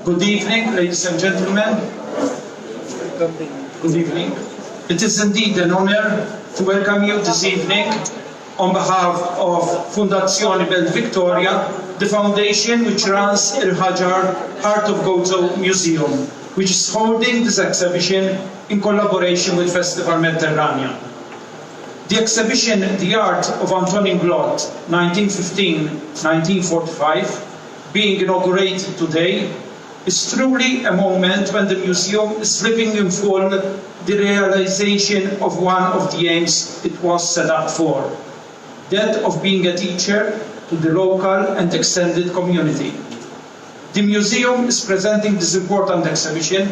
Good evening, ladies and gentlemen. Good evening. It is indeed an honor to welcome you this evening on behalf of Fondazione Belt Victoria, the foundation which runs Il-Ħaġar Art of Anton Museum, which is holding this exhibition in collaboration with Festival Mediterranean. The exhibition, The Art of Anton Inglott, 1915-1945, being inaugurated today, is truly a moment when the museum is living in full the realization of one of the aims it was set up for, that of being a teacher to the local and extended community. The museum is presenting this important exhibition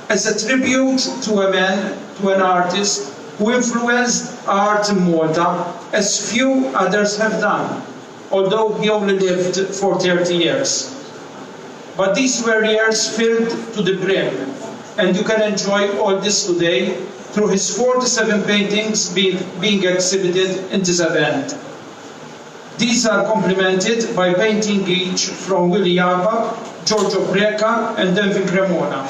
as a tribute to a man, to an artist who influenced art in Malta as few others have done, although he only lived for 30 years. But these were years filled to the brim, and you can enjoy all this today through his 47 paintings being exhibited in this event. These are complemented by painting each from Willy Jabak, Giorgio Preca and Denvin Cremona,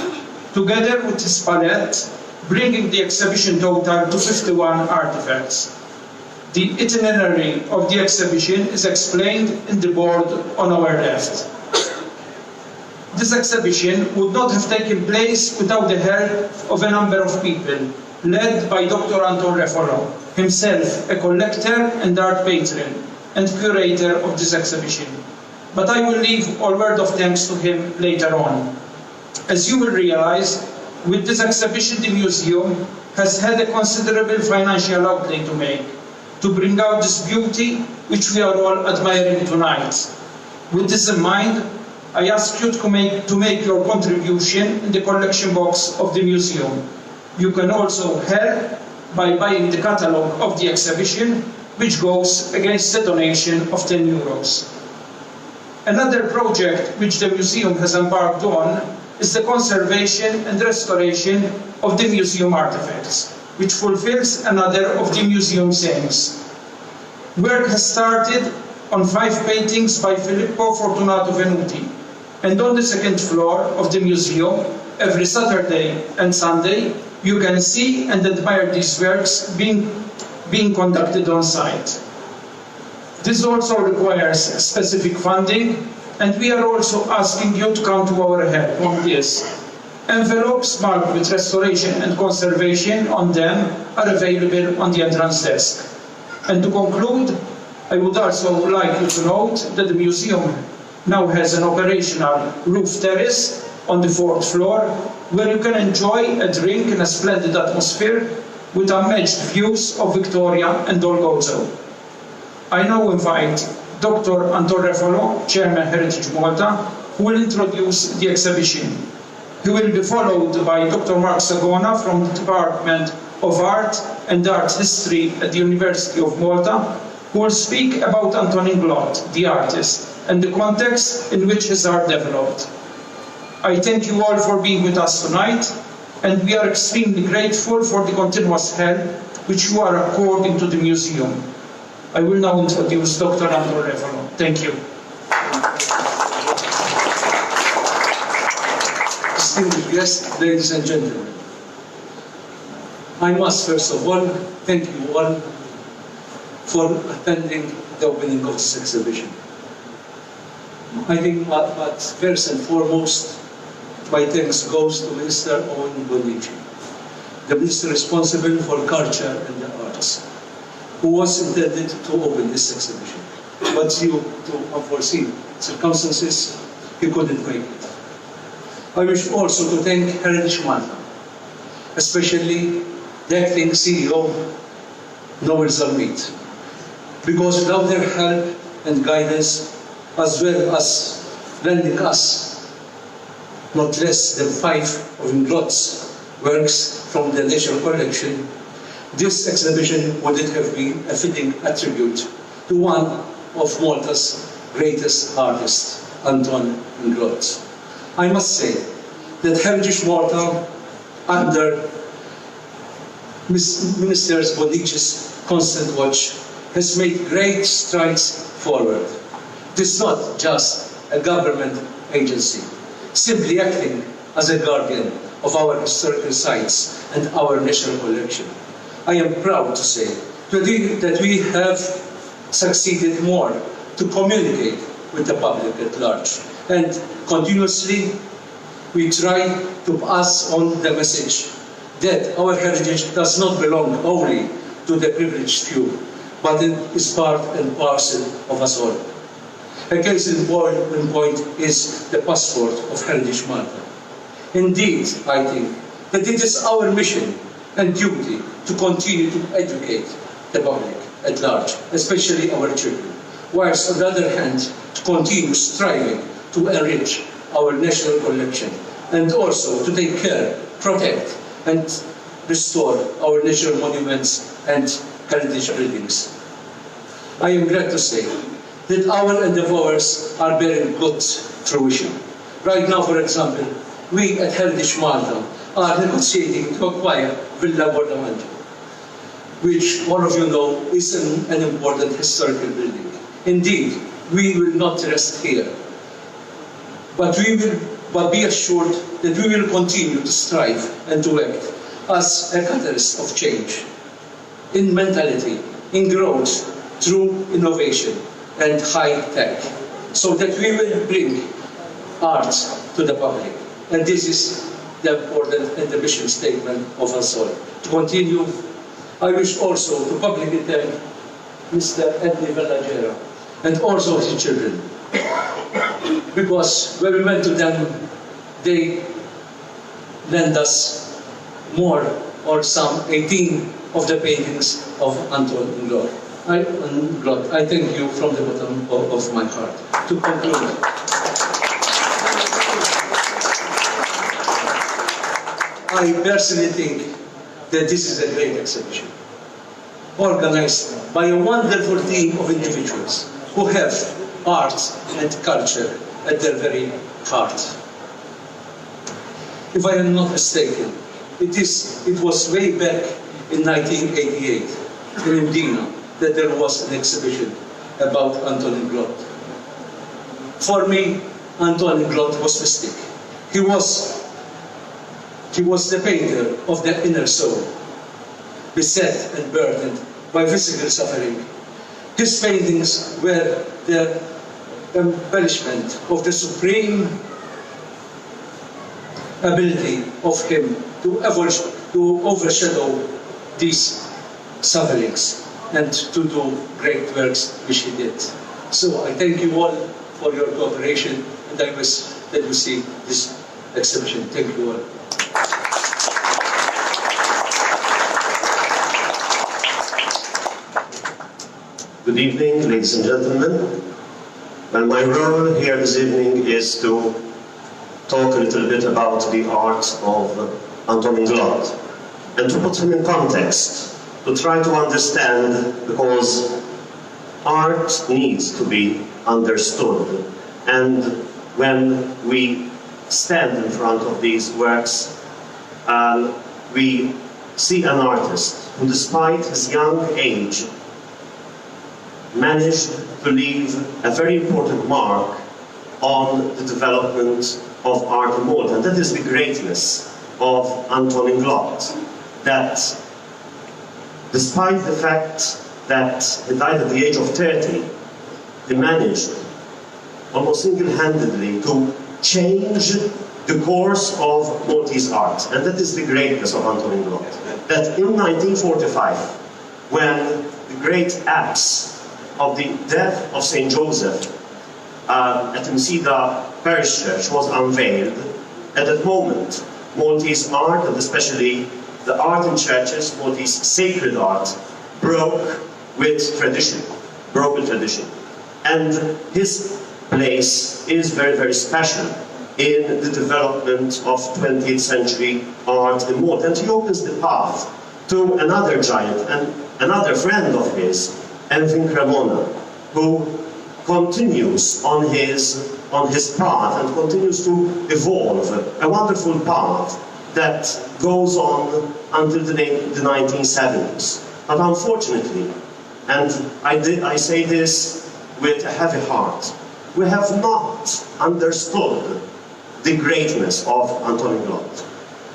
together with his palette, bringing the exhibition total to 51 artifacts. The itinerary of the exhibition is explained in the board on our left. This exhibition would not have taken place without the help of a number of people, led by Dr. Anton Refalo, himself a collector and art patron and curator of this exhibition. But I will leave all word of thanks to him later on. As you will realize, with this exhibition the museum has had a considerable financial outlay to make, to bring out this beauty which we are all admiring tonight. With this in mind, I ask you to make your contribution in the collection box of the museum. You can also help by buying the catalogue of the exhibition, which goes against a donation of 10 euros. Another project which the museum has embarked on is the conservation and restoration of the museum artifacts, which fulfills another of the museum's aims. Work has started on 5 paintings by Filippo Fortunato Venuti, and on the second floor of the museum, every Saturday and Sunday, you can see and admire these works being conducted on site. This also requires specific funding, and we are also asking you to come to our help on this. Envelopes marked with restoration and conservation on them are available on the entrance desk. And to conclude, I would also like you to note that the museum now has an operational roof terrace on the 4th floor, where you can enjoy a drink in a splendid atmosphere with unmatched views of Victoria and Dolgozo. I now invite Dr. Anton Refalo, Chairman Heritage Malta, who will introduce the exhibition. He will be followed by Dr. Mark Sagona from the Department of Art and Art History at the University of Malta, who will speak about Anton Inglott, the artist, and the context in which his art developed. I thank you all for being with us tonight, and we are extremely grateful for the continuous help which you are according to the museum. I will now introduce Dr. Anton Refalo. Thank you. Distinguished guests, ladies and gentlemen, I must first of all thank you all for attending the opening of this exhibition. I think but first and foremost, my thanks goes to Minister Owen Bonici, the Minister responsible for culture and the arts, who was intended to open this exhibition. But due to unforeseen circumstances, he couldn't make it. I wish also to thank Heritage Malta, especially the acting CEO, Noel Zalmit, because without their help and guidance, as well as lending us not less than 5 of Inglott's works from the national collection, this exhibition wouldn't have been a fitting attribute to one of Malta's greatest artists, Anton Inglott. I must say that Heritage Malta, under Minister Bonici's constant watch, has made great strides forward. It is not just a government agency. simply acting as a guardian of our historical sites and our national collection. I am proud to say that we have succeeded more to communicate with the public at large, and continuously we try to pass on the message that our heritage does not belong only to the privileged few, but it is part and parcel of us all. A case in point is the passport of Heritage Malta. Indeed, I think that it is our mission and duty to continue to educate the public at large, especially our children, whilst on the other hand, to continue striving to enrich our national collection and also to take care, protect and restore our national monuments and heritage buildings. I am glad to say that our endeavours are bearing good fruition. Right now, for example, we at Heritage Malta are negotiating to acquire Villa Borg, which all of you know is an important historical building. Indeed, we will not rest here, but be assured that we will continue to strive and to act as a catalyst of change in mentality, in growth, through innovation and high tech, so that we will bring art to the public. And this is the important and the mission statement of us all. To continue, I wish also to publicly thank Mr. Il-Ħaġar and also his children, because when we went to them, they lent us more, or some 18 of the paintings of Anton Inglott. I thank you from the bottom of my heart. To conclude, I personally think that this is a great exhibition, organized by a wonderful team of individuals who have art and culture at their very heart. If I am not mistaken, it was way back in 1988 in Medina that there was an exhibition about Anton Inglott. For me, Anton Inglott was mystic. He was the painter of the inner soul, beset and burdened by physical suffering. His paintings were the embellishment of the supreme ability of him to overshadow these sufferings and to do great works which he did. So I thank you all for your cooperation, and I wish that you see this exhibition. Thank you all. Good evening, ladies and gentlemen. Well, my role here this evening is to talk a little bit about the art of Anton Inglott and to put him in context, to try to understand, because art needs to be understood. And when we stand in front of these works, we see an artist who, despite his young age, managed to leave a very important mark on the development of art in Malta. And that is the greatness of Anton Inglott, that despite the fact that he died at the age of 30, he managed almost single-handedly to change the course of Maltese art. And that is the greatness of Anton Inglott. That in 1945, when the great axe of the death of St. Joseph at Msida Parish Church was unveiled, at that moment, Maltese art, and especially the art in churches, Maltese sacred art, broke with tradition. And his place is very, very special in the development of 20th century art in Malta. And he opens the path to another giant and another friend of his, Elvin Cremona, who continues on his path and continues to evolve, a wonderful path that goes on until the 1970s. But unfortunately, and I say this with a heavy heart, we have not understood the greatness of Anton Inglott,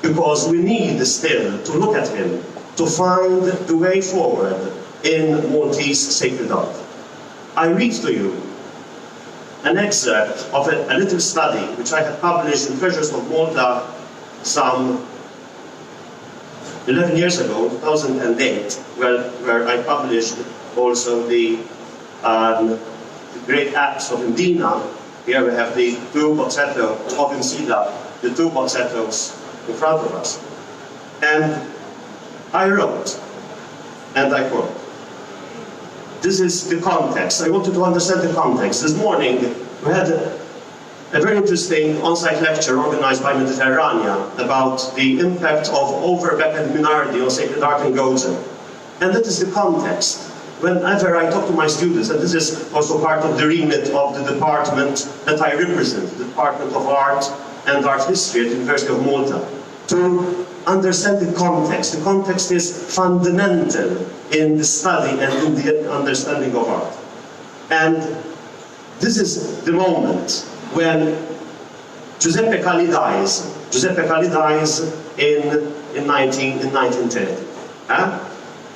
because we need still to look at him to find the way forward in Maltese sacred art. I read to you an excerpt of a little study which I had published in Treasures of Malta some 11 years ago, 2008, where I published also the great acts of Indina. Here we have the two bozzetto of Insida, the two bozzettos in front of us. And I wrote, and I quote, this is the context. I wanted to understand the context. This morning we had a very interesting on-site lecture organized by Mediterranean about the impact of over-Beckett Minardi on sacred art in Gozo. And that is the context. Whenever I talk to my students, and this is also part of the remit of the department that I represent, the Department of Art and Art History at the University of Malta, to understand the context. The context is fundamental in the study and in the understanding of art. And this is the moment when Giuseppe Calli dies. Giuseppe Calli dies in 1930.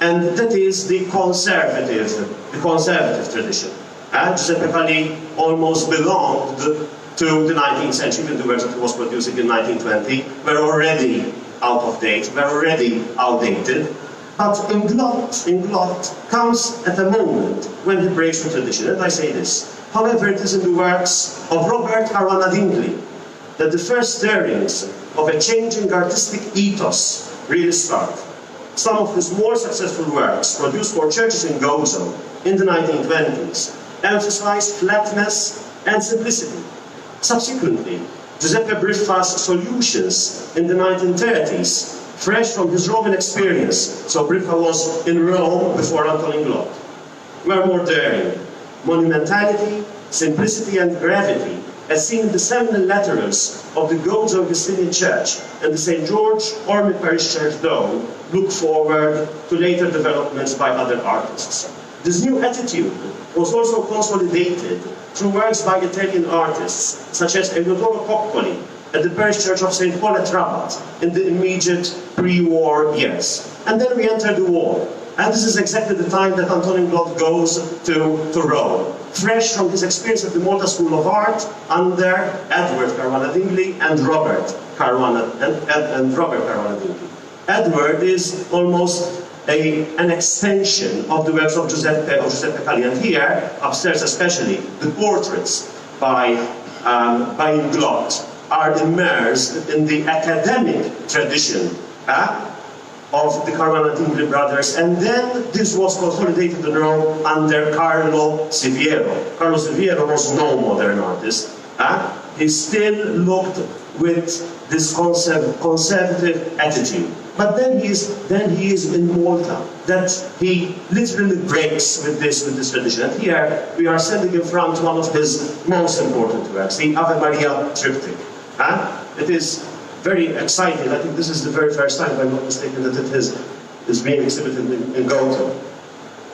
And that is the conservative tradition. Giuseppe Calli almost belonged to the 19th century. Even the works that he was producing in 1920 were already out of date, were already outdated. But Inglott comes at a moment when he breaks the tradition. And I say this. However, it is in the works of Robert Caruana Dingley that the first stirrings of a changing artistic ethos really start. Some of his more successful works, produced for churches in Gozo in the 1920s, emphasized flatness and simplicity. Subsequently, Giuseppe Briffa's solutions in the 1930s, fresh from his Roman experience, so Briffa was in Rome before Anton Inglott, were more daring. Monumentality, simplicity and gravity, as seen in the seminal laterals of the Gozo Augustinian Church and the St. George Ormic Parish Church Dome, look forward to later developments by other artists. This new attitude was also consolidated through works by Italian artists, such as Eleodoro Coccoli at the Parish Church of St. Paul at Rabat in the immediate pre-war years. And then we enter the war. And this is exactly the time that Anton Inglott goes to Rome, fresh from his experience at the Malta School of Art under Edward Caruana Dingley and Robert Caruana Dingley. Edward is almost an extension of the works of Giuseppe Calli, and here, upstairs especially, the portraits by Inglott are immersed in the academic tradition of the Caruana Dingley brothers, and then this was consolidated in Rome under Carlo Siviero. Carlo Siviero was no modern artist. He still looked with this conservative attitude. But then he is in Malta, that he literally breaks with this tradition. And here we are standing in front of one of his most important works, the Ave Maria triptych. It is very exciting. I think this is the very first time, if I'm not mistaken, that it is being exhibited in Gozo.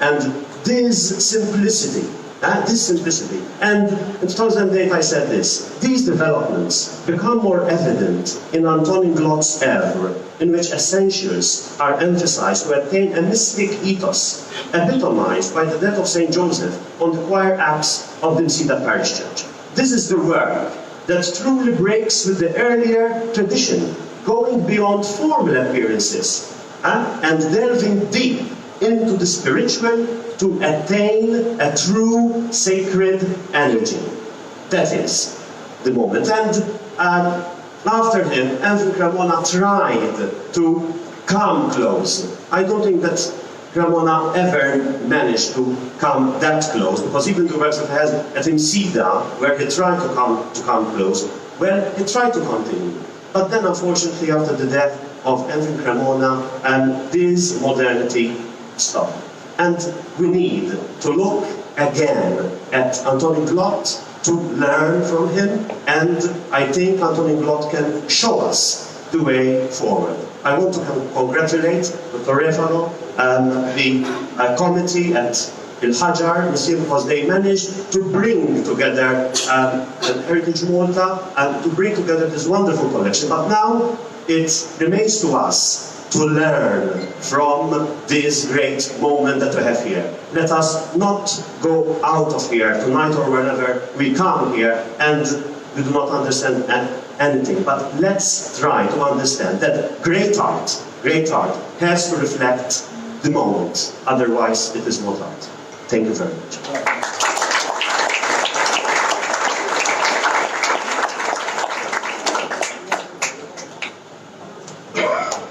And this simplicity, and in 2008 I said this, these developments become more evident in Anton Inglott's oeuvre, in which essentials are emphasized to attain a mystic ethos, epitomized by the death of St. Joseph on the choir apse of the Insida Parish Church. This is the work that truly breaks with the earlier tradition, going beyond formal appearances and delving deep into the spiritual to attain a true sacred energy. That is the moment. And after him, Anton Cremona tried to come close. I don't think that Cremona ever managed to come that close, because even the works that he has at Insida, where he tried to come close, well, he tried to continue. But then, unfortunately, after the death of Anton Cremona, this modernity stopped. And we need to look again at Anton Inglott, to learn from him, and I think Anton Inglott can show us the way forward. I want to congratulate Dr. Refalo, the committee at Il-Ħaġar Museum, because they managed to bring together Heritage Malta and to bring together this wonderful collection. But now it remains to us to learn from this great moment that we have here. Let us not go out of here tonight or wherever we come here and we do not understand anything. But let's try to understand that great art has to reflect the moment. Otherwise, it is not art. Thank you very much.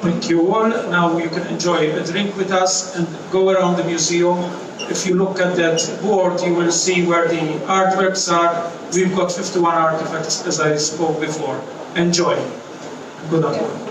Thank you all. Now you can enjoy a drink with us and go around the museum. If you look at that board, you will see where the artworks are. We've got 51 artifacts, as I spoke before. Enjoy. Good luck.